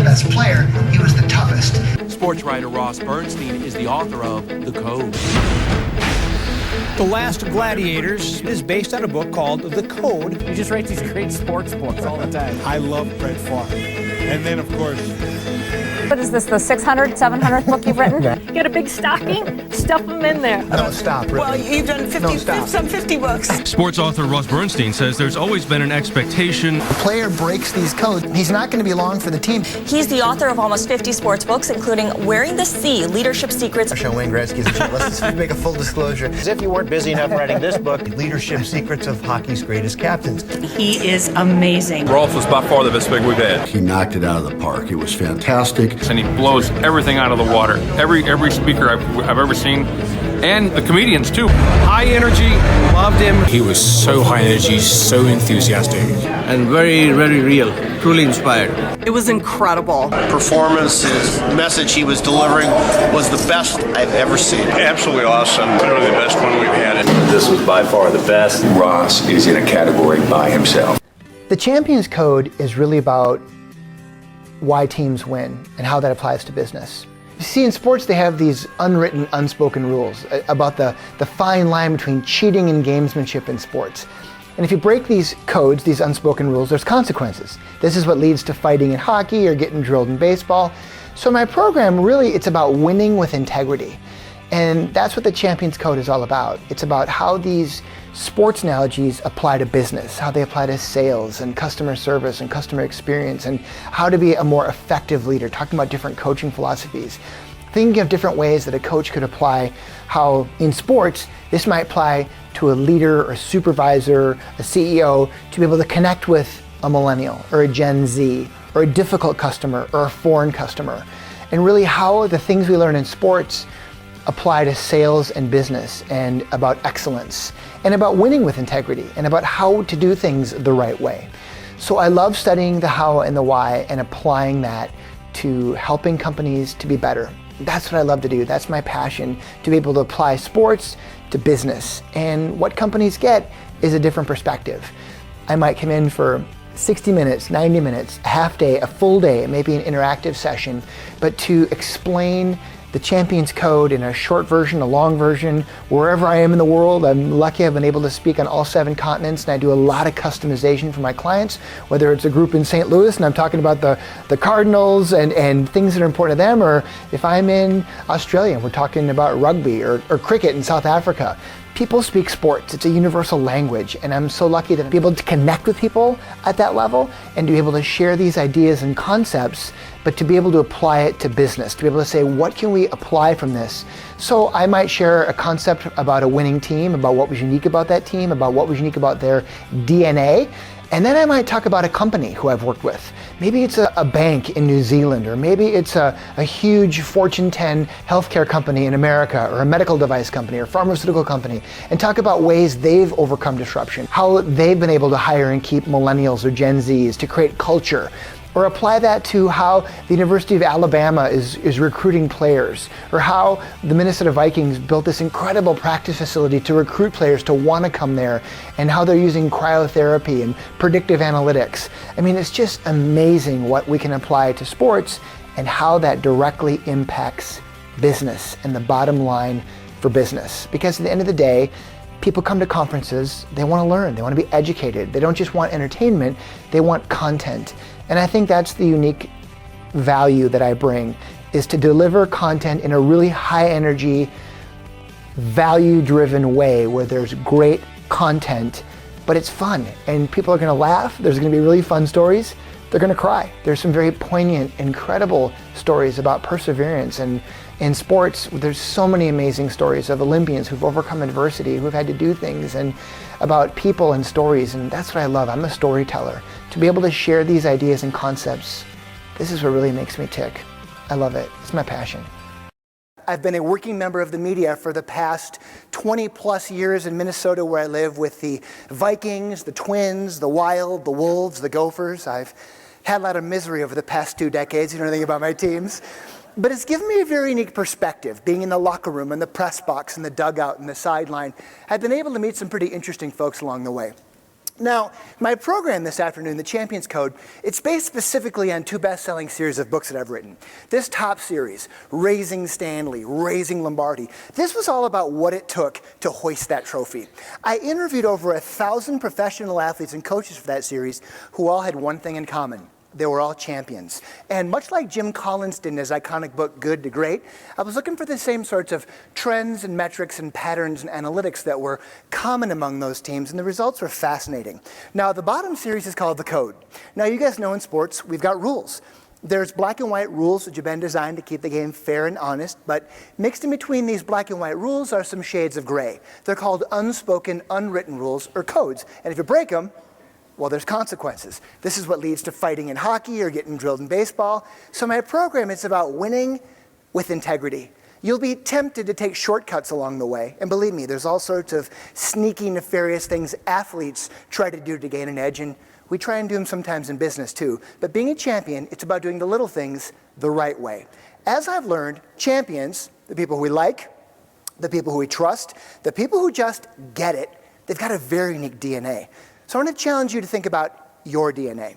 best player, he was the toughest. Sports writer Ross Bernstein is the author of The Code. The Last of Gladiators is based on a book called The Code. You just write these great sports books all the time. I love Brett Favre. And then, of course... What is this, the 600th, 700th book you've written? Get a big stocking, stuff them in there. No, stop, really. Well, you've done 50 books. Sports author Ross Bernstein says there's always been an expectation. The player breaks these codes, he's not going to be long for the team. He's the author of almost 50 sports books, including Wearing the Sea, Leadership Secrets. Wayne Gretzky's a show. Let's just make a full disclosure. As if you weren't busy enough writing this book, Leadership Secrets of Hockey's Greatest Captains. He is amazing. Rolf was by far the best pick we've had. He knocked it out of the park. It was fantastic. And he blows everything out of the water. Every speaker I've ever seen, and the comedians too. High energy, loved him. He was so high energy, so enthusiastic, And very, very real, truly inspired. It was incredible. Performance, his message he was delivering was the best I've ever seen. Absolutely awesome. Literally the best one we've had. This was by far the best. Ross is in a category by himself. The Champions Code is really about why teams win and how that applies to business. You see, in sports, they have these unwritten, unspoken rules about the fine line between cheating and gamesmanship in sports. And if you break these codes, these unspoken rules, there's consequences. This is what leads to fighting in hockey or getting drilled in baseball. So my program, really, it's about winning with integrity. And that's what the Champions Code is all about. It's about how these sports analogies apply to business, how they apply to sales and customer service and customer experience, and how to be a more effective leader, talking about different coaching philosophies. Thinking of different ways that a coach could apply how in sports, this might apply to a leader or a supervisor, a CEO, to be able to connect with a millennial or a Gen Z or a difficult customer or a foreign customer. And really how the things we learn in sports apply to sales and business, and about excellence, and about winning with integrity, and about how to do things the right way. So I love studying the how and the why and applying that to helping companies to be better. That's what I love to do. That's my passion, to be able to apply sports to business. And what companies get is a different perspective. I might come in for 60 minutes, 90 minutes, a half day, a full day, maybe an interactive session, but to explain the Champions Code in a short version, a long version, wherever I am in the world. I'm lucky I've been able to speak on all 7 continents, and I do a lot of customization for my clients, whether it's a group in St. Louis and I'm talking about the Cardinals and things that are important to them, or if I'm in Australia and we're talking about rugby or cricket in South Africa. People speak sports. It's a universal language, and I'm so lucky that I'm able to connect with people at that level and to be able to share these ideas and concepts, but to be able to apply it to business, to be able to say, what can we apply from this? So I might share a concept about a winning team, about what was unique about that team, about what was unique about their DNA, and then I might talk about a company who I've worked with. Maybe it's a bank in New Zealand, or maybe it's a huge Fortune 10 healthcare company in America, or a medical device company, or pharmaceutical company, and talk about ways they've overcome disruption, how they've been able to hire and keep millennials or Gen Zs to create culture. Or apply that to how the University of Alabama is recruiting players, or how the Minnesota Vikings built this incredible practice facility to recruit players to want to come there, and how they're using cryotherapy and predictive analytics. I mean, it's just amazing what we can apply to sports and how that directly impacts business and the bottom line for business. Because at the end of the day, people come to conferences, they want to learn, they want to be educated. They don't just want entertainment, they want content. And I think that's the unique value that I bring, is to deliver content in a really high energy, value-driven way where there's great content, but it's fun and people are going to laugh. There's going to be really fun stories. They're going to cry. There's some very poignant, incredible stories about perseverance. And in sports, there's so many amazing stories of Olympians who've overcome adversity, who've had to do things, and about people and stories. And that's what I love. I'm a storyteller. To be able to share these ideas and concepts, this is what really makes me tick. I love it. It's my passion. I've been a working member of the media for the past 20 plus years in Minnesota, where I live, with the Vikings, the Twins, the Wild, the Wolves, the Gophers. I've had a lot of misery over the past 2 decades. You know anything about my teams. But it's given me a very unique perspective, being in the locker room and the press box and the dugout and the sideline. I've been able to meet some pretty interesting folks along the way. Now, my program this afternoon, The Champions Code, it's based specifically on 2 best-selling series of books that I've written. This top series, Raising Stanley, Raising Lombardi, this was all about what it took to hoist that trophy. I interviewed over 1,000 professional athletes and coaches for that series who all had one thing in common. They were all champions. And much like Jim Collins did in his iconic book, Good to Great, I was looking for the same sorts of trends and metrics and patterns and analytics that were common among those teams, and the results were fascinating. Now, the bottom series is called The Code. Now, you guys know in sports, we've got rules. There's black and white rules which have been designed to keep the game fair and honest, but mixed in between these black and white rules are some shades of gray. They're called unspoken, unwritten rules, or codes. And if you break them, well, there's consequences. This is what leads to fighting in hockey or getting drilled in baseball. So my program is about winning with integrity. You'll be tempted to take shortcuts along the way. And believe me, there's all sorts of sneaky, nefarious things athletes try to do to gain an edge. And we try and do them sometimes in business too. But being a champion, it's about doing the little things the right way. As I've learned, champions, the people who we like, the people who we trust, the people who just get it, they've got a very unique DNA. So I want to challenge you to think about your DNA.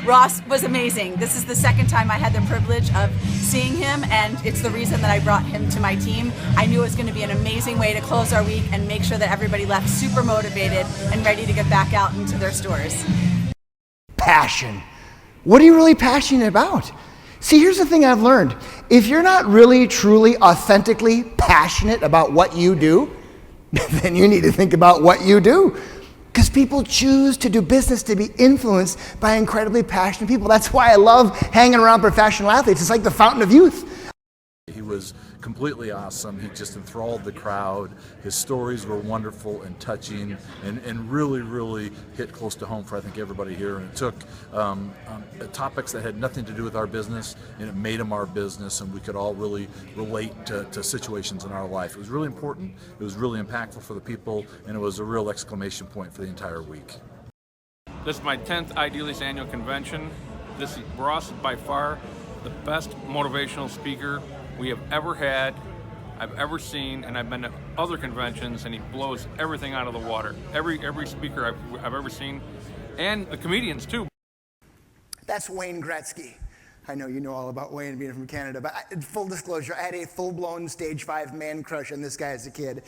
Ross was amazing. This is the second time I had the privilege of seeing him, and it's the reason that I brought him to my team. I knew it was going to be an amazing way to close our week and make sure that everybody left super motivated and ready to get back out into their stores. Passion. What are you really passionate about? See, here's the thing I've learned. If you're not really, truly, authentically passionate about what you do, then you need to think about what you do. Because people choose to do business to be influenced by incredibly passionate people. That's why I love hanging around professional athletes. It's like the fountain of youth. He was completely awesome. He just enthralled the crowd. His stories were wonderful and touching and really, really hit close to home for, I think, everybody here. And it took topics that had nothing to do with our business, and it made them our business, and we could all really relate to situations in our life. It was really important. It was really impactful for the people, and it was a real exclamation point for the entire week. This is my 10th Idealist Annual Convention. Ross is by far the best motivational speaker we have ever had, I've ever seen, and I've been to other conventions, and he blows everything out of the water. Every speaker I've ever seen, and the comedians too. That's Wayne Gretzky. I know you know all about Wayne being from Canada, but full disclosure, I had a full-blown stage 5 man crush on this guy as a kid.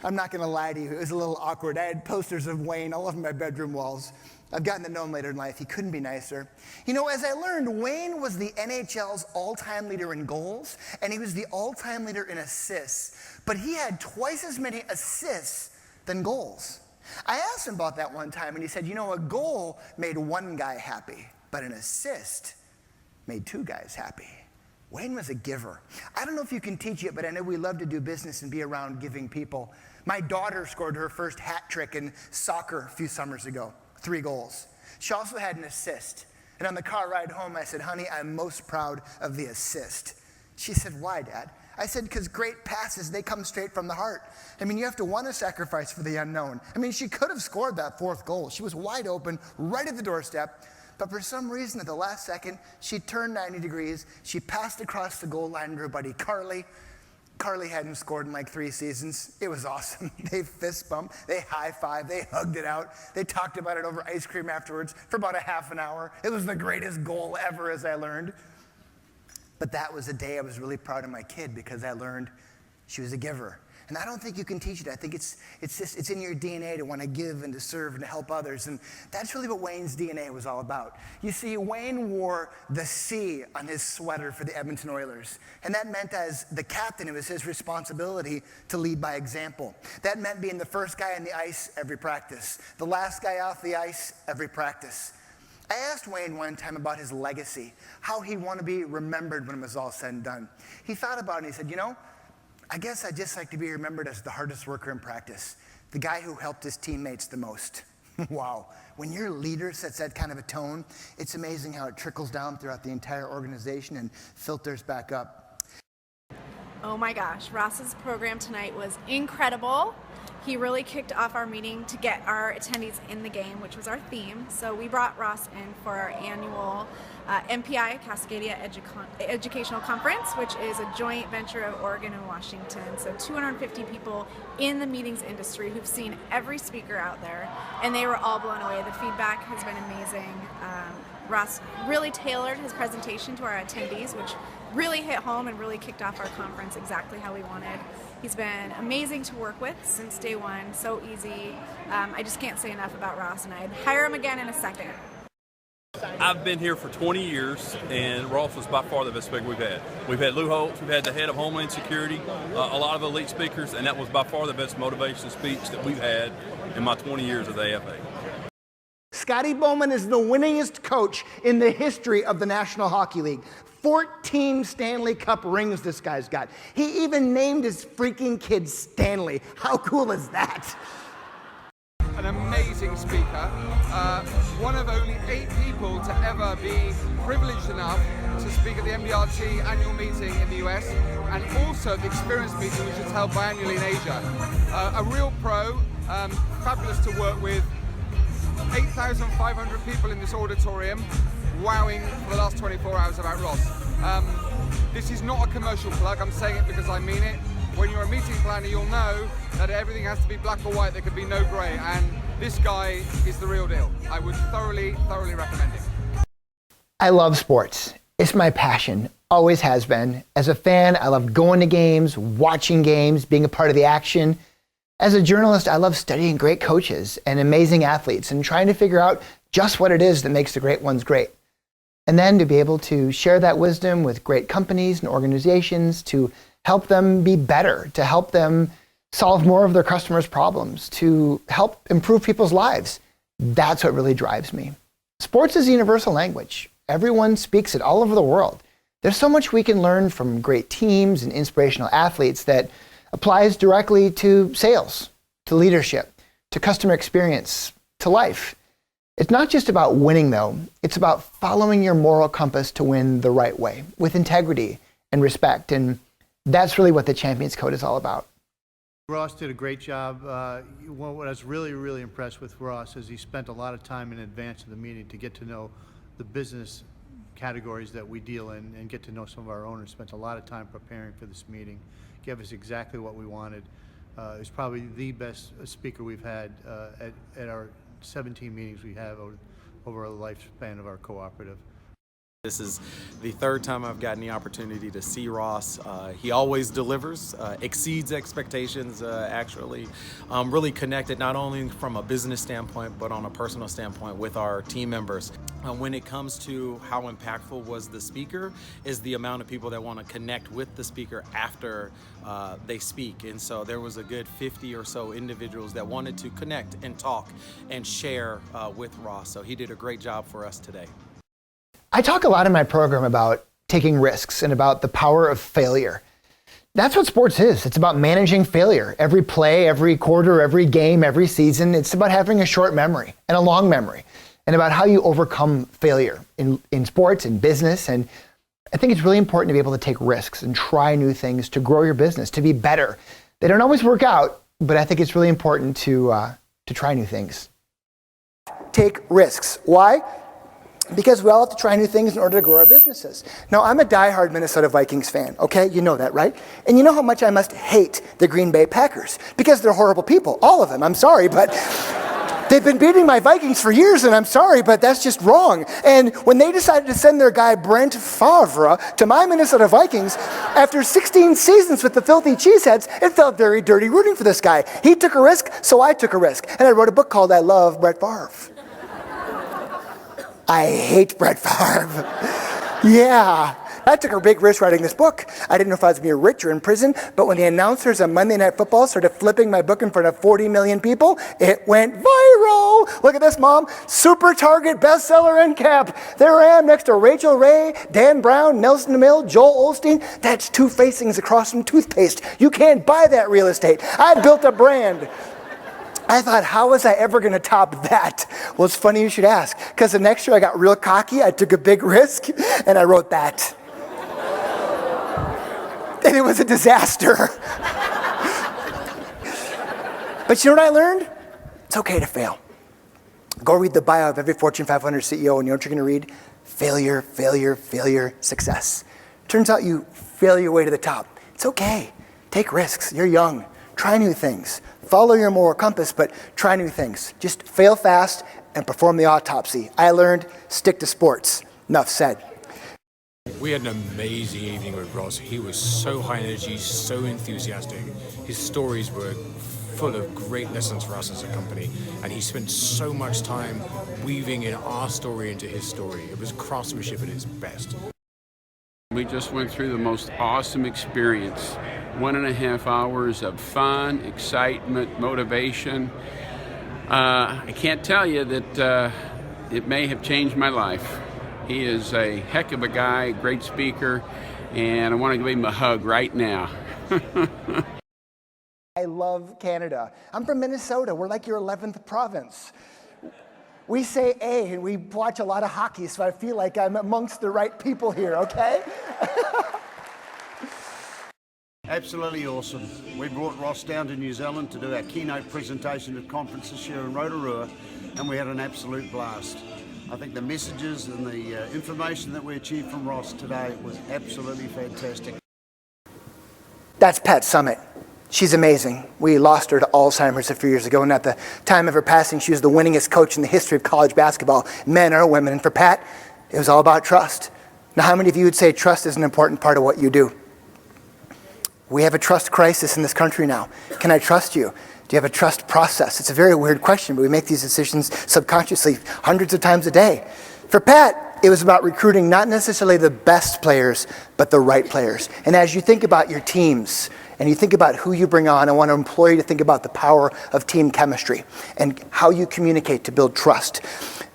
I'm not going to lie to you, it was a little awkward. I had posters of Wayne all over my bedroom walls. I've gotten to know him later in life. He couldn't be nicer. You know, as I learned, Wayne was the NHL's all-time leader in goals, and he was the all-time leader in assists. But he had twice as many assists than goals. I asked him about that one time, and he said, you know, a goal made one guy happy, but an assist made 2 guys happy. Wayne was a giver. I don't know if you can teach it, but I know we love to do business and be around giving people. My daughter scored her first hat trick in soccer a few summers ago. 3 goals. She also had an assist. And on the car ride home, I said, honey, I'm most proud of the assist. She said, why, Dad? I said, because great passes, they come straight from the heart. I mean, you have to want to sacrifice for the unknown. I mean, she could have scored that 4th goal. She was wide open, right at the doorstep. But for some reason, at the last second, she turned 90 degrees. She passed across the goal line to her buddy, Carly. Carly hadn't scored in like 3 seasons. It was awesome. They fist bumped, they high-fived, they hugged it out. They talked about it over ice cream afterwards for about a half an hour. It was the greatest goal ever, as I learned. But that was a day I was really proud of my kid because I learned she was a giver. And I don't think you can teach it. I think it's in your DNA to want to give and to serve and to help others. And that's really what Wayne's DNA was all about. You see, Wayne wore the C on his sweater for the Edmonton Oilers. And that meant as the captain, it was his responsibility to lead by example. That meant being the first guy on the ice every practice, the last guy off the ice every practice. I asked Wayne one time about his legacy, how he'd want to be remembered when it was all said and done. He thought about it and he said, you know, I guess I'd just like to be remembered as the hardest worker in practice, the guy who helped his teammates the most. Wow. When your leader sets that kind of a tone, it's amazing how it trickles down throughout the entire organization and filters back up. Oh my gosh, Ross's program tonight was incredible. he really kicked off our meeting to get our attendees in the game, which was our theme. So we brought Ross in for our annual MPI, Cascadia Educational Conference, which is a joint venture of Oregon and Washington. So 250 people in the meetings industry who've seen every speaker out there, and they were all blown away. The feedback has been amazing. Ross really tailored his presentation to our attendees, which really hit home and really kicked off our conference exactly how we wanted. He's been amazing to work with since day one, so easy. I just can't say enough about Ross, and I'd hire him again in a second. I've been here for 20 years, and Ross was by far the best speaker we've had. We've had Lou Holtz, we've had the head of Homeland Security, a lot of elite speakers, and that was by far the best motivation speech that we've had in my 20 years of the AFA. Scotty Bowman is the winningest coach in the history of the National Hockey League. 14 Stanley Cup rings this guy's got. He even named his freaking kid Stanley. How cool is that? An amazing speaker, one of only 8 people to ever be privileged enough to speak at the MDRT annual meeting in the US, and also the experience meeting, which is held biannually in Asia. A real pro, fabulous to work with. 8,500 people in this auditorium, wowing for the last 24 hours about Ross. This is not a commercial plug, I'm saying it because I mean it. When you're a meeting planner, you'll know that everything has to be black or white, there can be no grey, and this guy is the real deal. I would thoroughly recommend it. I love sports. It's my passion, always has been. As a fan, I love going to games, watching games, being a part of the action. As a journalist, I love studying great coaches and amazing athletes and trying to figure out just what it is that makes the great ones great. And then to be able to share that wisdom with great companies and organizations to help them be better, to help them solve more of their customers' problems, to help improve people's lives. That's what really drives me. Sports is a universal language. Everyone speaks it all over the world. There's so much we can learn from great teams and inspirational athletes that applies directly to sales, to leadership, to customer experience, to life. It's not just about winning, though. It's about following your moral compass to win the right way, with integrity and respect. And that's really what the Champions Code is all about. Ross did a great job. What I was really impressed with Ross is he spent a lot of time in advance of the meeting to get to know the business categories that we deal in and get to know some of our owners. Spent a lot of time preparing for this meeting. Gave us exactly what we wanted. It was probably the best speaker we've had at our 17 meetings we have over a lifespan of our cooperative. This is the 3rd time I've gotten the opportunity to see Ross. He always delivers, exceeds expectations, actually. Really connected not only from a business standpoint, but on a personal standpoint with our team members. When it comes to how impactful was the speaker is the amount of people that want to connect with the speaker after they speak. And so there was a good 50 or so individuals that wanted to connect and talk and share with Ross. So he did a great job for us today. I talk a lot in my program about taking risks and about the power of failure. That's what sports is. It's about managing failure. Every play, every quarter, every game, every season. It's about having a short memory and a long memory, and about how you overcome failure in sports and business. And I think it's really important to be able to take risks and try new things to grow your business, to be better. They don't always work out, but I think it's really important to try new things. Take risks. Why? Because we all have to try new things in order to grow our businesses. Now, I'm a diehard Minnesota Vikings fan, okay? You know that, right? And you know how much I must hate the Green Bay Packers, because they're horrible people, all of them. I'm sorry, but they've been beating my Vikings for years, and I'm sorry, but that's just wrong. And when they decided to send their guy Brent Favre to my Minnesota Vikings, after 16 seasons with the filthy cheeseheads, it felt very dirty rooting for this guy. He took a risk, so I took a risk. And I wrote a book called I Love Brett Favre. I hate Brett Favre. Yeah, I took a big risk writing this book. I didn't know if I was going to be rich or in prison, but when the announcers on Monday Night Football started flipping my book in front of 40 million people, it went viral. Look at this, Mom. Super Target bestseller end cap. There I am next to Rachel Ray, Dan Brown, Nelson DeMille, Joel Osteen. That's 2 facings across from toothpaste. You can't buy that real estate. I built a brand. I thought, how was I ever going to top that? Well, it's funny you should ask, because the next year I got real cocky, I took a big risk, and I wrote that. And it was a disaster. But you know what I learned? It's okay to fail. Go read the bio of every Fortune 500 CEO, and you know what you're going to read? Failure, failure, failure, success. Turns out you fail your way to the top. It's okay. Take risks. You're young. Try new things. Follow your moral compass, but try new things. Just fail fast and perform the autopsy. I learned, stick to sports. Enough said. We had an amazing evening with Ross. He was so high energy, so enthusiastic. His stories were full of great lessons for us as a company, and he spent so much time weaving in our story into his story. It was craftsmanship at its best. We just went through the most awesome experience. 1.5 hours of fun, excitement, motivation. I can't tell you that it may have changed my life. He is a heck of a guy, great speaker, and I want to give him a hug right now. I love Canada. I'm from Minnesota. We're like your 11th province. We say A, and we watch a lot of hockey, so I feel like I'm amongst the right people here, okay? Absolutely awesome. We brought Ross down to New Zealand to do our keynote presentation at conference this year in Rotorua, and we had an absolute blast. I think the messages and the information that we achieved from Ross today was absolutely fantastic. That's Pat Summitt. She's amazing. We lost her to Alzheimer's a few years ago, and at the time of her passing, she was the winningest coach in the history of college basketball, men or women. And for Pat, it was all about trust. Now, how many of you would say trust is an important part of what you do? We have a trust crisis in this country now. Can I trust you? Do you have a trust process? It's a very weird question, but we make these decisions subconsciously hundreds of times a day. For Pat, it was about recruiting not necessarily the best players, but the right players. And as you think about your teams, and you think about who you bring on, I want to implore you to think about the power of team chemistry and how you communicate to build trust.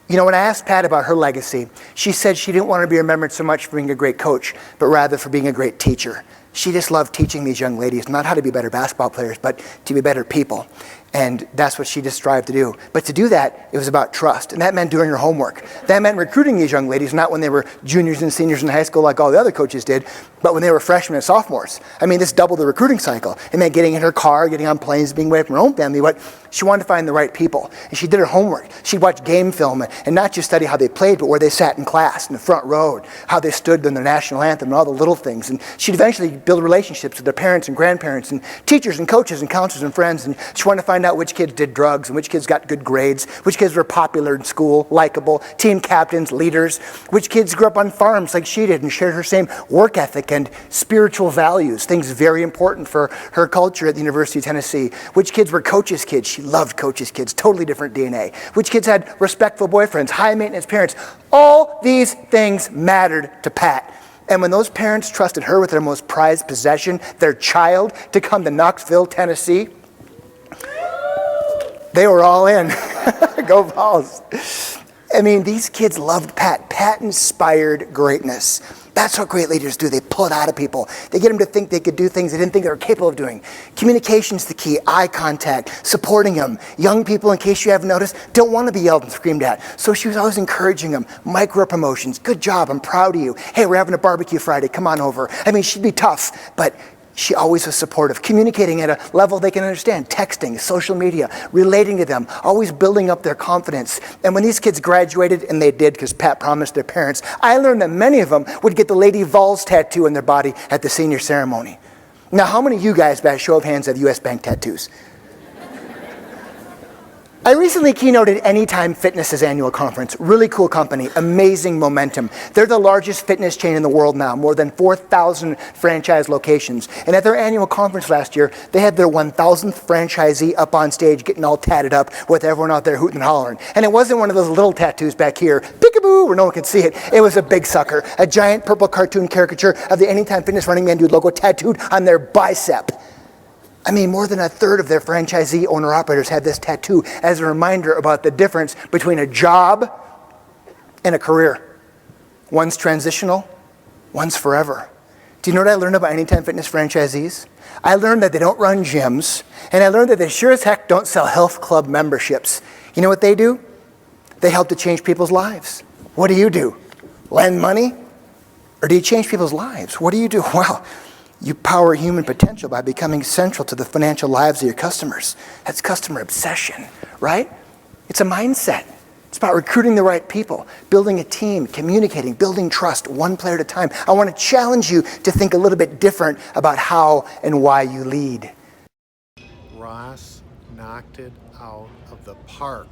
You know, when I asked Pat about her legacy, she said she didn't want to be remembered so much for being a great coach, but rather for being a great teacher. She just loved teaching these young ladies not how to be better basketball players, but to be better people. And that's what she just strived to do. But to do that, it was about trust. And that meant doing her homework. That meant recruiting these young ladies, not when they were juniors and seniors in high school like all the other coaches did, but when they were freshmen and sophomores. I mean, this doubled the recruiting cycle. It meant getting in her car, getting on planes, being away from her own family. But she wanted to find the right people. And she did her homework. She'd watch game film and not just study how they played, but where they sat in class, in the front row, how they stood in their national anthem and all the little things. And she'd eventually build relationships with their parents and grandparents and teachers and coaches and counselors and friends. And she wanted to find out which kids did drugs and which kids got good grades, which kids were popular in school, likable, team captains, leaders, which kids grew up on farms like she did and shared her same work ethic and spiritual values, things very important for her culture at the University of Tennessee, which kids were coaches' kids. She loved coaches' kids, totally different DNA, which kids had respectful boyfriends, high maintenance parents. All these things mattered to Pat. And when those parents trusted her with their most prized possession, their child, to come to Knoxville, Tennessee, they were all in. Go Vols. I mean, these kids loved Pat. Pat inspired greatness. That's what great leaders do. They pull it out of people. They get them to think they could do things they didn't think they were capable of doing. Communication's the key. Eye contact, supporting them. Young people, in case you haven't noticed, don't want to be yelled and screamed at. So she was always encouraging them. Micro promotions. Good job. I'm proud of you. Hey, we're having a barbecue Friday. Come on over. I mean, she'd be tough, but she always was supportive, communicating at a level they can understand, texting, social media, relating to them, always building up their confidence. And when these kids graduated, and they did because Pat promised their parents, I learned that many of them would get the Lady Vols tattoo on their body at the senior ceremony. Now, how many of you guys, by a show of hands, have US Bank tattoos? I recently keynoted Anytime Fitness's annual conference. Really cool company, amazing momentum. They're the largest fitness chain in the world now, more than 4,000 franchise locations. And at their annual conference last year, they had their 1,000th franchisee up on stage getting all tatted up with everyone out there hooting and hollering. And it wasn't one of those little tattoos back here, peekaboo, where no one could see it. It was a big sucker, a giant purple cartoon caricature of the Anytime Fitness Running Man Dude logo tattooed on their bicep. I mean, more than a third of their franchisee owner-operators had this tattoo as a reminder about the difference between a job and a career. One's transitional, one's forever. Do you know what I learned about Anytime Fitness franchisees? I learned that they don't run gyms, and I learned that they sure as heck don't sell health club memberships. You know what they do? They help to change people's lives. What do you do? Lend money? Or do you change people's lives? What do you do? Well, You power human potential by becoming central to the financial lives of your customers. That's customer obsession, right? It's a mindset. It's about recruiting the right people, building a team, communicating, building trust, one player at a time. I want to challenge you to think a little bit different about how and why you lead. Ross knocked it out of the park.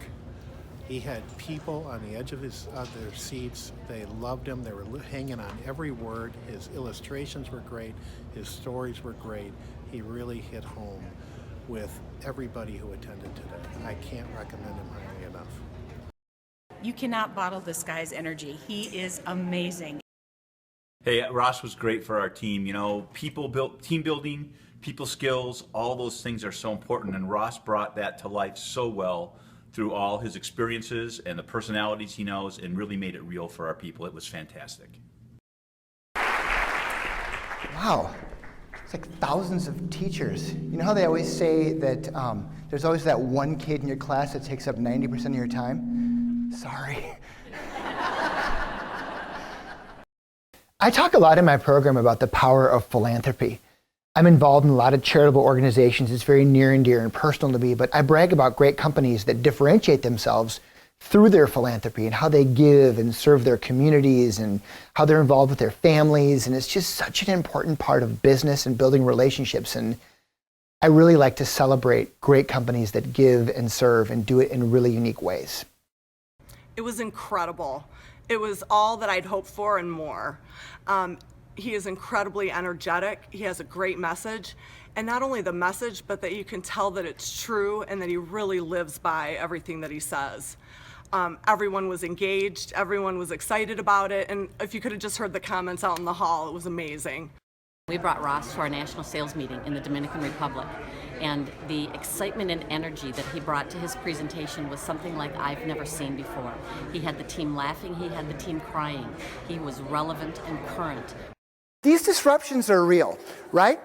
He had people on the edge of their seats. They loved him. They were hanging on every word. His illustrations were great. His stories were great. He really hit home with everybody who attended today. I can't recommend him highly enough. You cannot bottle this guy's energy. He is amazing. Hey, Ross was great for our team. You know, team building, people skills, all those things are so important, and Ross brought that to life so well through all his experiences and the personalities he knows, and really made it real for our people. It was fantastic. Wow. It's like thousands of teachers. You know how they always say that there's always that one kid in your class that takes up 90% of your time? Sorry. I talk a lot in my program about the power of philanthropy. I'm involved in a lot of charitable organizations. It's very near and dear and personal to me, but I brag about great companies that differentiate themselves through their philanthropy and how they give and serve their communities and how they're involved with their families. And it's just such an important part of business and building relationships. And I really like to celebrate great companies that give and serve and do it in really unique ways. It was incredible. It was all that I'd hoped for and more. He is incredibly energetic. He has a great message. And not only the message, but that you can tell that it's true and that he really lives by everything that he says. Everyone was engaged. Everyone was excited about it. And if you could have just heard the comments out in the hall, it was amazing. We brought Ross to our national sales meeting in the Dominican Republic, and the excitement and energy that he brought to his presentation was something like I've never seen before. He had the team laughing, he had the team crying. He was relevant and current. These disruptions are real, right?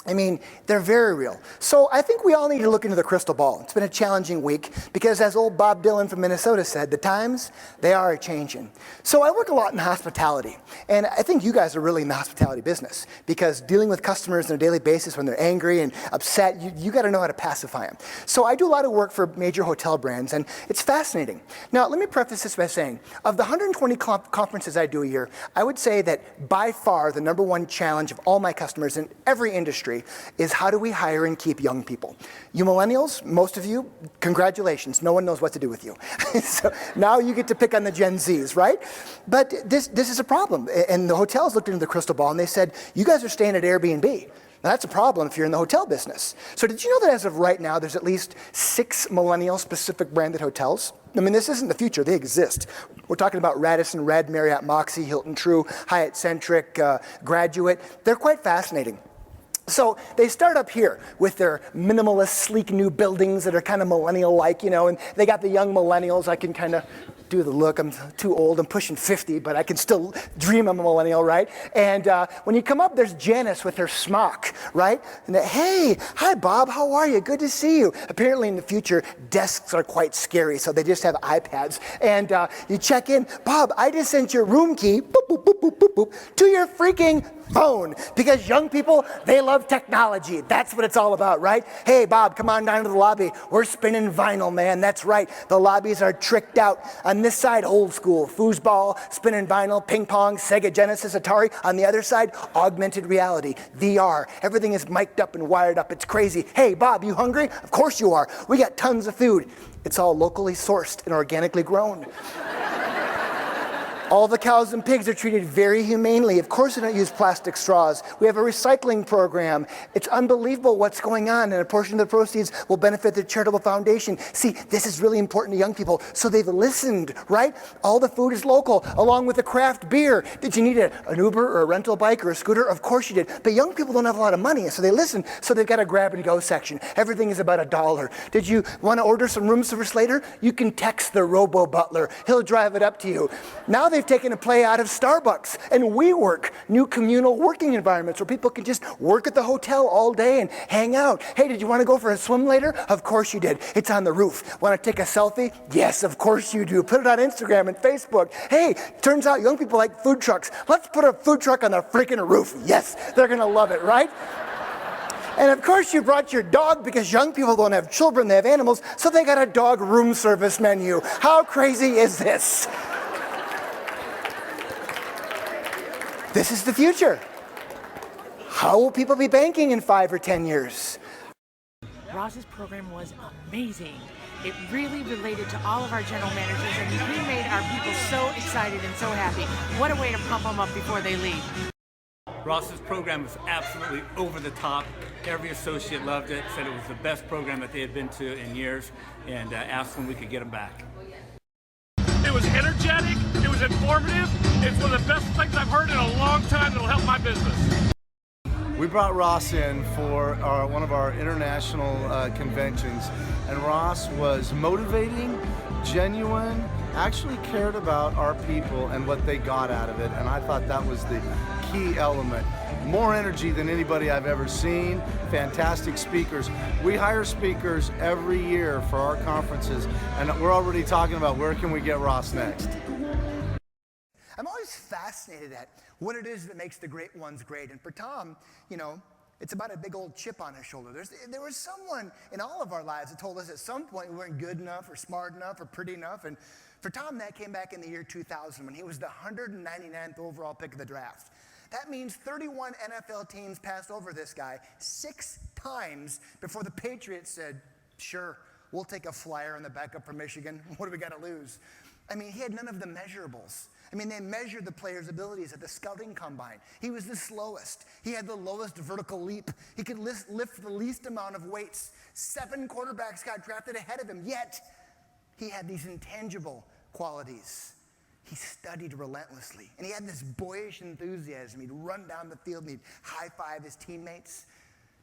I mean, they're very real. So I think we all need to look into the crystal ball. It's been a challenging week because, as old Bob Dylan from Minnesota said, the times, they are a-changing. So I work a lot in hospitality, and I think you guys are really in the hospitality business because dealing with customers on a daily basis when they're angry and upset, you got to know how to pacify them. So I do a lot of work for major hotel brands, and it's fascinating. Now, let me preface this by saying, of the 120 conferences I do a year, I would say that by far the number one challenge of all my customers in every industry is how do we hire and keep young people? You millennials, most of you, congratulations. No one knows what to do with you. So now you get to pick on the Gen Zs, right? But this is a problem. And the hotels looked into the crystal ball and they said, you guys are staying at Airbnb. Now that's a problem if you're in the hotel business. So did you know that as of right now, there's at least 6 millennial-specific branded hotels? I mean, this isn't the future. They exist. We're talking about Radisson, Red, Marriott, Moxy, Hilton, True, Hyatt Centric, Graduate. They're quite fascinating. So they start up here with their minimalist, sleek new buildings that are kind of millennial-like, you know, and they got the young millennials. I can kind of do the look. I'm too old. I'm pushing 50, but I can still dream I'm a millennial, right? And when you come up, there's Janice with her smock, right? And hey, hi, Bob. How are you? Good to see you. Apparently, in the future, desks are quite scary, so they just have iPads. And you check in. Bob, I just sent your room key, boop, boop, boop, boop, boop, boop, to your freaking phone, because young people, they love technology. That's what it's all about, right? Hey, Bob, come on down to the lobby. We're spinning vinyl, man. That's right. The lobbies are tricked out. On this side, old school, foosball, spinning vinyl, ping pong, Sega Genesis, Atari. On the other side, augmented reality, VR. Everything is mic'd up and wired up. It's crazy. Hey, Bob, you hungry? Of course you are. We got tons of food. It's all locally sourced and organically grown. All the cows and pigs are treated very humanely. Of course, we don't use plastic straws. We have a recycling program. It's unbelievable what's going on, and a portion of the proceeds will benefit the charitable foundation. See, this is really important to young people, so they've listened, right? All the food is local, along with the craft beer. Did you need an Uber or a rental bike or a scooter? Of course you did. But young people don't have a lot of money, so they listen, so they've got a grab-and-go section. Everything is about $1. Did you want to order some room service later? You can text the robo-butler. He'll drive it up to you. Now they've taken a play out of Starbucks and WeWork, new communal working environments where people can just work at the hotel all day and hang out. Hey, did you want to go for a swim later? Of course you did. It's on the roof. Want to take a selfie? Yes, of course you do. Put it on Instagram and Facebook. Hey, turns out young people like food trucks. Let's put a food truck on the freaking roof. Yes, they're going to love it, right? And of course you brought your dog because young people don't have children, they have animals, so they got a dog room service menu. How crazy is this? This is the future. How will people be banking in 5 or 10 years? Ross's program was amazing. It really related to all of our general managers, and he made our people so excited and so happy. What a way to pump them up before they leave. Ross's program was absolutely over the top. Every associate loved it, said it was the best program that they had been to in years, and asked when we could get them back. It was energetic, it was informative, it's one of the best things I've heard in a long time that'll help my business. We brought Ross in for one of our international conventions, and Ross was motivating, genuine, actually cared about our people and what they got out of it, and I thought that was the key element. More energy than anybody I've ever seen, fantastic speakers. We hire speakers every year for our conferences, and we're already talking about where can we get Ross next. I'm always fascinated at what it is that makes the great ones great. And for Tom, you know, it's about a big old chip on his shoulder. There was someone in all of our lives that told us at some point we weren't good enough or smart enough or pretty enough. And for Tom, that came back in the year 2000 when he was the 199th overall pick of the draft. That means 31 NFL teams passed over this guy 6 times before the Patriots said, sure, we'll take a flyer on the backup from Michigan. What do we got to lose? I mean, he had none of the measurables. I mean, they measured the player's abilities at the scouting combine. He was the slowest. He had the lowest vertical leap. He could lift the least amount of weights. 7 quarterbacks got drafted ahead of him, yet he had these intangible qualities. He studied relentlessly, and he had this boyish enthusiasm. He'd run down the field and he'd high-five his teammates.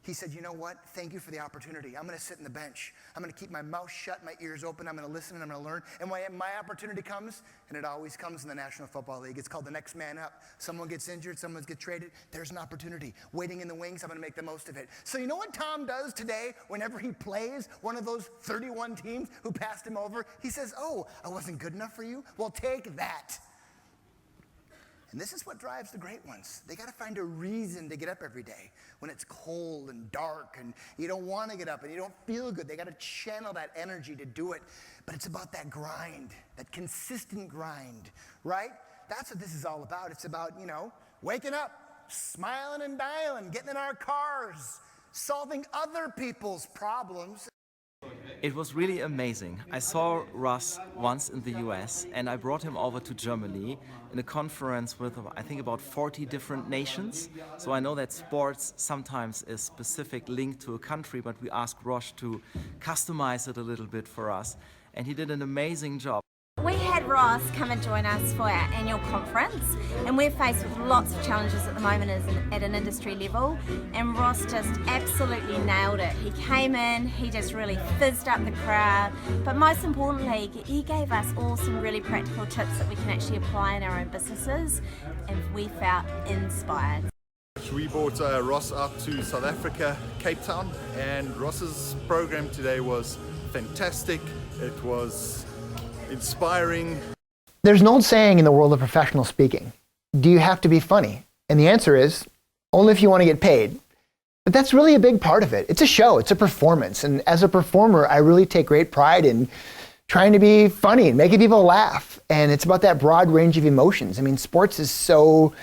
He said, you know what? Thank you for the opportunity. I'm going to sit in the bench. I'm going to keep my mouth shut, my ears open. I'm going to listen, and I'm going to learn. And when my opportunity comes, and it always comes in the National Football League, it's called the next man up. Someone gets injured, someone gets traded. There's an opportunity. Waiting in the wings, I'm going to make the most of it. So you know what Tom does today whenever he plays one of those 31 teams who passed him over? He says, oh, I wasn't good enough for you? Well, take that. And this is what drives the great ones. They got to find a reason to get up every day when it's cold and dark and you don't want to get up and you don't feel good. They got to channel that energy to do it. But it's about that grind, that consistent grind, right? That's what this is all about. It's about, you know, waking up, smiling and dialing, getting in our cars, solving other people's problems. It was really amazing. I saw Ross once in the US and I brought him over to Germany in a conference with, I think, about 40 different nations. So I know that sports sometimes is specific linked to a country, but we asked Ross to customize it a little bit for us, and he did an amazing job. We had Ross come and join us for our annual conference, and we're faced with lots of challenges at the moment at an industry level, and Ross just absolutely nailed it. He came in, he just really fizzed up the crowd, but most importantly, he gave us all some really practical tips that we can actually apply in our own businesses, and we felt inspired. We brought Ross up to South Africa, Cape Town, and Ross's program today was fantastic. It was inspiring. There's an old saying in the world of professional speaking. Do you have to be funny? And the answer is, only if you want to get paid. But that's really a big part of it. It's a show, it's a performance. And as a performer, I really take great pride in trying to be funny and making people laugh. And it's about that broad range of emotions. I mean, sports is so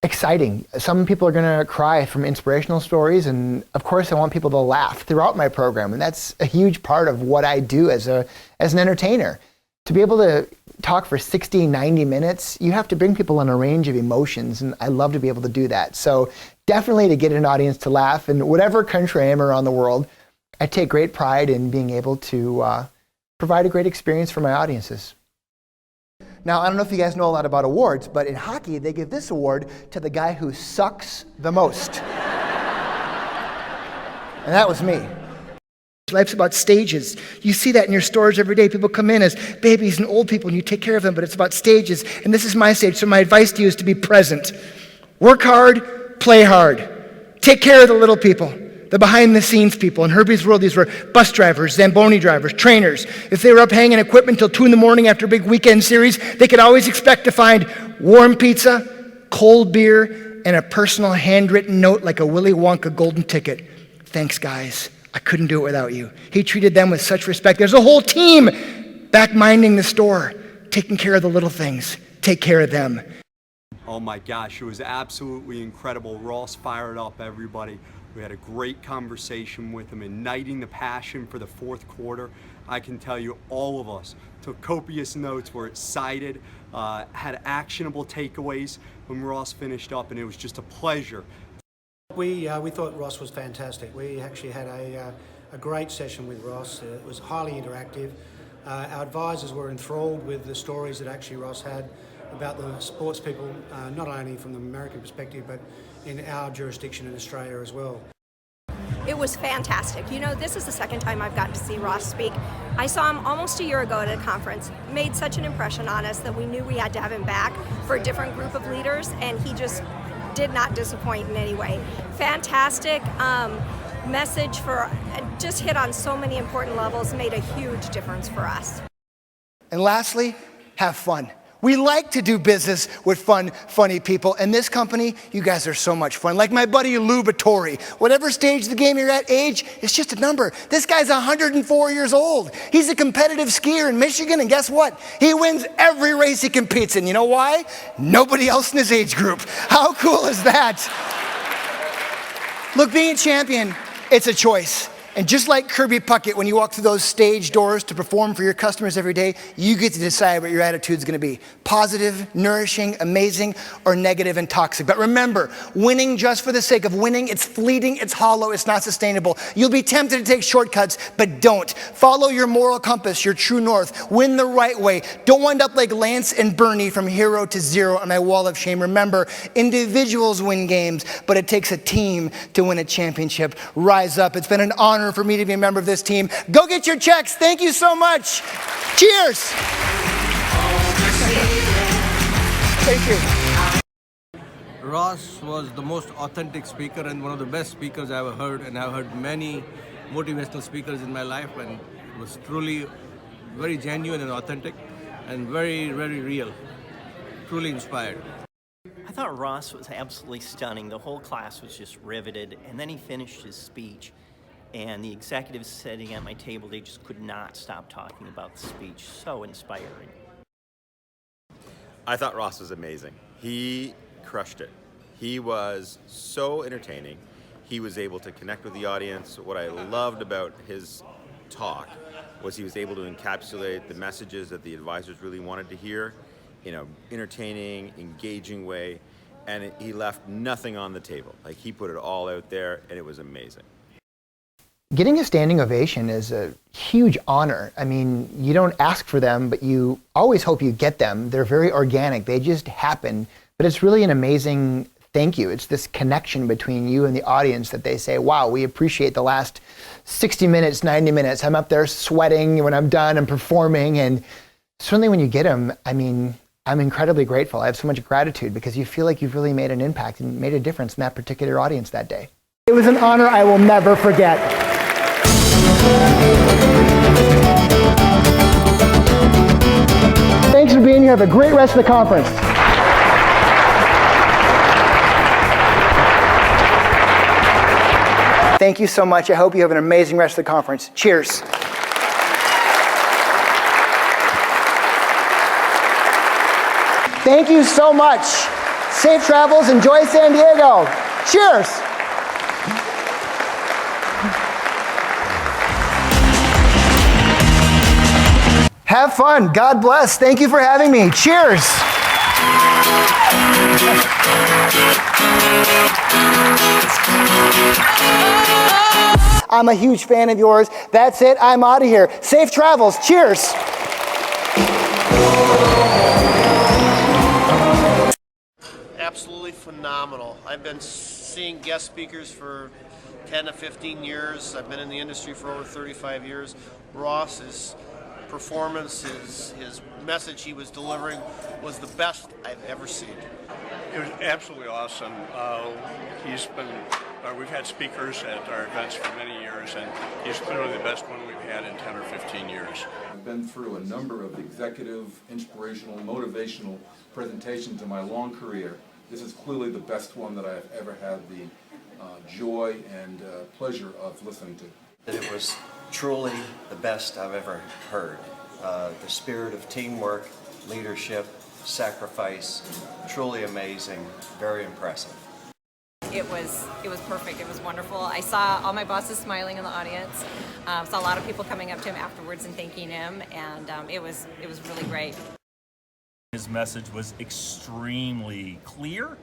exciting. Some people are going to cry from inspirational stories. And of course, I want people to laugh throughout my program. And that's a huge part of what I do as an entertainer. To be able to talk for 60, 90 minutes, you have to bring people on a range of emotions, and I love to be able to do that. So definitely to get an audience to laugh, in whatever country I am around the world, I take great pride in being able to provide a great experience for my audiences. Now, I don't know if you guys know a lot about awards, but in hockey, they give this award to the guy who sucks the most. And that was me. Life's about stages. You see that in your stores every day. People come in as babies and old people and you take care of them, but it's about stages. And this is my stage, so my advice to you is to be present. Work hard, play hard. Take care of the little people, the behind the scenes people. In Herbie's world, these were bus drivers, Zamboni drivers, trainers. If they were up hanging equipment till 2 a.m. after a big weekend series, they could always expect to find warm pizza, cold beer, and a personal handwritten note like a Willy Wonka golden ticket. Thanks, guys. I couldn't do it without you. He treated them with such respect. There's a whole team back minding the store, taking care of the little things. Take care of them. Oh my gosh, it was absolutely incredible. Ross fired up everybody. We had a great conversation with him, igniting the passion for the fourth quarter. I can tell you all of us took copious notes, were excited, had actionable takeaways when Ross finished up, and it was just a pleasure. We thought Ross was fantastic. We actually had a great session with Ross. It was highly interactive. Our advisors were enthralled with the stories that actually Ross had about the sports people, not only from the American perspective, but in our jurisdiction in Australia as well. It was fantastic. You know, this is the second time I've gotten to see Ross speak. I saw him almost a year ago at a conference. Made such an impression on us that we knew we had to have him back for a different group of leaders, and he just did not disappoint in any way. Fantastic message for, just hit on so many important levels, made a huge difference for us. And lastly, have fun. We like to do business with fun, funny people. And this company, you guys are so much fun. Like my buddy Lou Vittori. Whatever stage of the game you're at, age, it's just a number. This guy's 104 years old. He's a competitive skier in Michigan, and guess what? He wins every race he competes in. You know why? Nobody else in his age group. How cool is that? Look, being a champion, it's a choice. And just like Kirby Puckett, when you walk through those stage doors to perform for your customers every day, you get to decide what your attitude's gonna be. Positive, nourishing, amazing, or negative and toxic. But remember, winning just for the sake of winning, it's fleeting, it's hollow, it's not sustainable. You'll be tempted to take shortcuts, but don't. Follow your moral compass, your true north. Win the right way. Don't wind up like Lance and Bernie from hero to zero on my wall of shame. Remember, individuals win games, but it takes a team to win a championship. Rise up. It's been an honor for me to be a member of this team. Go get your checks. Thank you so much. Cheers. Thank you. Ross was the most authentic speaker and one of the best speakers I ever heard, and I've heard many motivational speakers in my life, and it was truly very genuine and authentic and very, very real. Truly inspired. I thought Ross was absolutely stunning. The whole class was just riveted, and then he finished his speech, and the executives sitting at my table, they just could not stop talking about the speech. So inspiring. I thought Ross was amazing. He crushed it. He was so entertaining. He was able to connect with the audience. What I loved about his talk was he was able to encapsulate the messages that the advisors really wanted to hear in an entertaining, engaging way, and he left nothing on the table. Like, he put it all out there, and it was amazing. Getting a standing ovation is a huge honor. I mean, you don't ask for them, but you always hope you get them. They're very organic. They just happen. But it's really an amazing thank you. It's this connection between you and the audience that they say, wow, we appreciate the last 60 minutes, 90 minutes. I'm up there sweating when I'm done and performing. And certainly when you get them, I mean, I'm incredibly grateful. I have so much gratitude because you feel like you've really made an impact and made a difference in that particular audience that day. It was an honor I will never forget. Thanks for being here. Have a great rest of the conference. Thank you so much. I hope you have an amazing rest of the conference. Cheers. Thank you so much. Safe travels. Enjoy San Diego. Cheers. Have fun. God bless. Thank you for having me. Cheers. I'm a huge fan of yours. That's it. I'm out of here. Safe travels. Cheers. Absolutely phenomenal. I've been seeing guest speakers for 10 to 15 years. I've been in the industry for over 35 years. Ross's performance, his message he was delivering was the best I've ever seen. It was absolutely awesome. We've had speakers at our events for many years, and he's clearly the best one we've had in 10 or 15 years. I've been through a number of executive, inspirational, motivational presentations in my long career. This is clearly the best one that I've ever had the joy and pleasure of listening to. It was truly the best I've ever heard. The spirit of teamwork, leadership, sacrifice, truly amazing, very impressive. It was perfect. It was wonderful. I saw all my bosses smiling in the audience. Saw a lot of people coming up to him afterwards and thanking him, and it was really great. His message was extremely clear,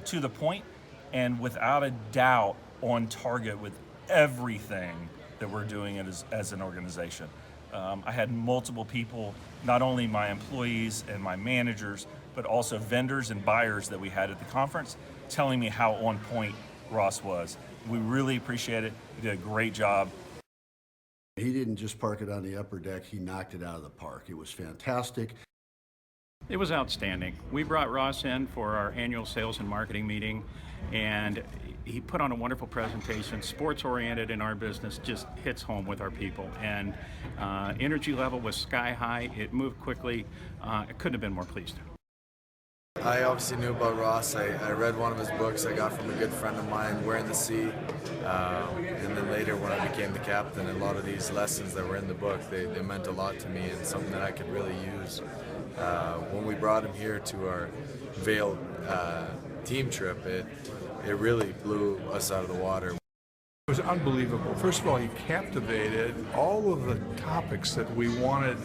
to the point, and without a doubt on target with everything that we're doing as an organization. I had multiple people, not only my employees and my managers, but also vendors and buyers that we had at the conference, telling me how on point Ross was. We really appreciate it. He did a great job. He didn't just park it on the upper deck, he knocked it out of the park. It was fantastic. It was outstanding. We brought Ross in for our annual sales and marketing meeting, and he put on a wonderful presentation. Sports-oriented in our business just hits home with our people, and energy level was sky high. It moved quickly. I couldn't have been more pleased. I obviously knew about Ross. I read one of his books I got from a good friend of mine, Wearing the Sea. And then later when I became the captain, a lot of these lessons that were in the book, they meant a lot to me and something that I could really use. When we brought him here to our Vail team trip, it really blew us out of the water. It was unbelievable. First of all, he captivated all of the topics that we wanted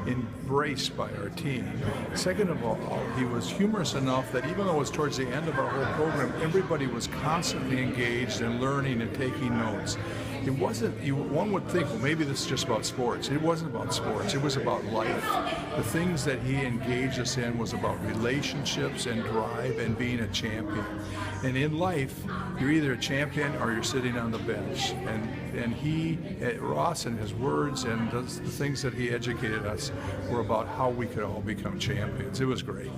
embraced by our team. Second of all, he was humorous enough that even though it was towards the end of our whole program, everybody was constantly engaged in learning and taking notes. It wasn't, one would think, well, maybe this is just about sports. It wasn't about sports, it was about life. The things that he engaged us in was about relationships and drive and being a champion. And in life, you're either a champion or you're sitting on the bench. And he, Ross, and his words and the things that he educated us were about how we could all become champions. It was great.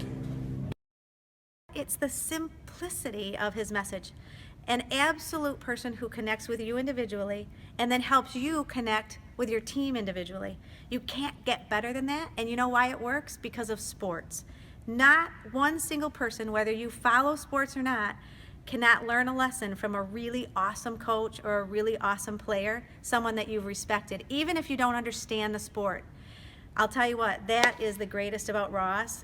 It's the simplicity of his message. An absolute person who connects with you individually and then helps you connect with your team individually. You can't get better than that, and you know why it works? Because of sports. Not one single person, whether you follow sports or not, cannot learn a lesson from a really awesome coach or a really awesome player, someone that you've respected, even if you don't understand the sport. I'll tell you what, that is the greatest about Ross.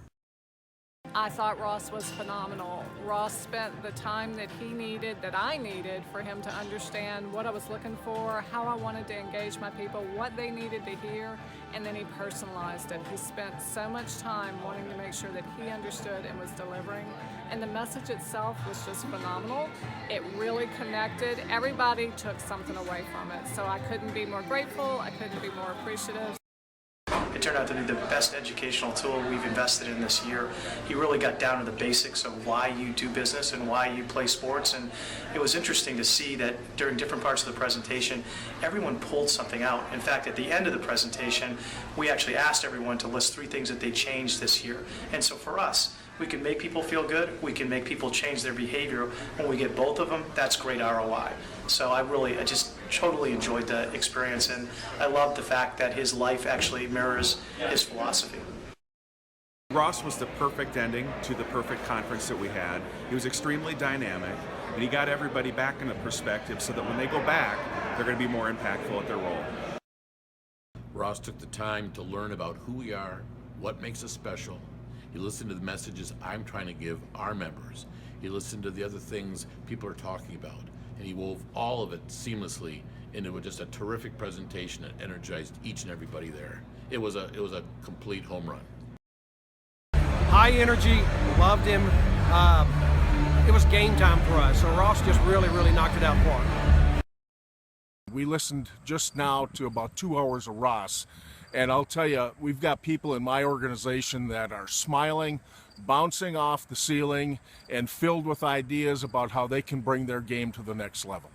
I thought Ross was phenomenal. Ross spent the time that he needed, that I needed, for him to understand what I was looking for, how I wanted to engage my people, what they needed to hear, and then he personalized it. He spent so much time wanting to make sure that he understood and was delivering, and the message itself was just phenomenal. It really connected. Everybody took something away from it, so I couldn't be more grateful. I couldn't be more appreciative. It turned out to be the best educational tool we've invested in this year. He really got down to the basics of why you do business and why you play sports, and it was interesting to see that during different parts of the presentation, everyone pulled something out. In fact, at the end of the presentation, we actually asked everyone to list 3 things that they changed this year. And so for us, we can make people feel good, we can make people change their behavior. When we get both of them, that's great ROI. So I just totally enjoyed the experience, and I love the fact that his life actually mirrors his philosophy. Ross was the perfect ending to the perfect conference that we had. He was extremely dynamic, and he got everybody back in a perspective so that when they go back, they're going to be more impactful at their role. Ross took the time to learn about who we are, what makes us special. He listened to the messages I'm trying to give our members. He listened to the other things people are talking about, and he wove all of it seamlessly into just a terrific presentation that energized each and everybody there. It was a complete home run. High energy, loved him. It was game time for us, so Ross just really knocked it out for him. We listened just now to about 2 hours of Ross, and I'll tell you, we've got people in my organization that are smiling, bouncing off the ceiling, and filled with ideas about how they can bring their game to the next level.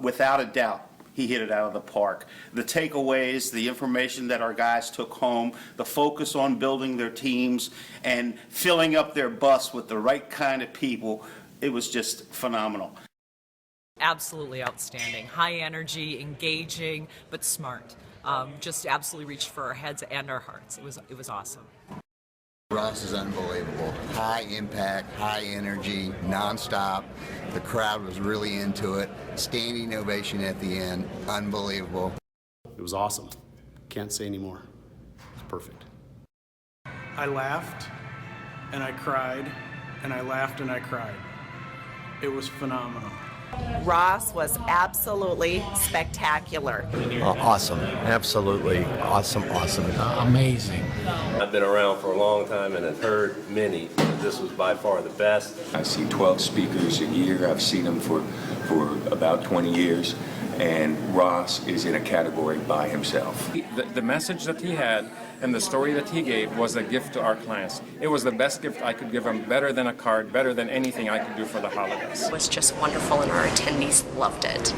Without a doubt, he hit it out of the park. The takeaways, the information that our guys took home, the focus on building their teams and filling up their bus with the right kind of people, it was just phenomenal. Absolutely outstanding. High energy, engaging, but smart. Just absolutely reached for our heads and our hearts. It was awesome. Ross is unbelievable. High impact, high energy, nonstop. The crowd was really into it. Standing ovation at the end. Unbelievable. It was awesome. Can't say any more. It's perfect. I laughed and I cried and I laughed and I cried. It was phenomenal. Ross was absolutely spectacular. Awesome. Absolutely awesome. Amazing. I've been around for a long time and have heard many. This was by far the best. I see 12 speakers a year. I've seen them for about 20 years. And Ross is in a category by himself. The message that he had and the story that he gave was a gift to our clients. It was the best gift I could give them, better than a card, better than anything I could do for the holidays. It was just wonderful and our attendees loved it.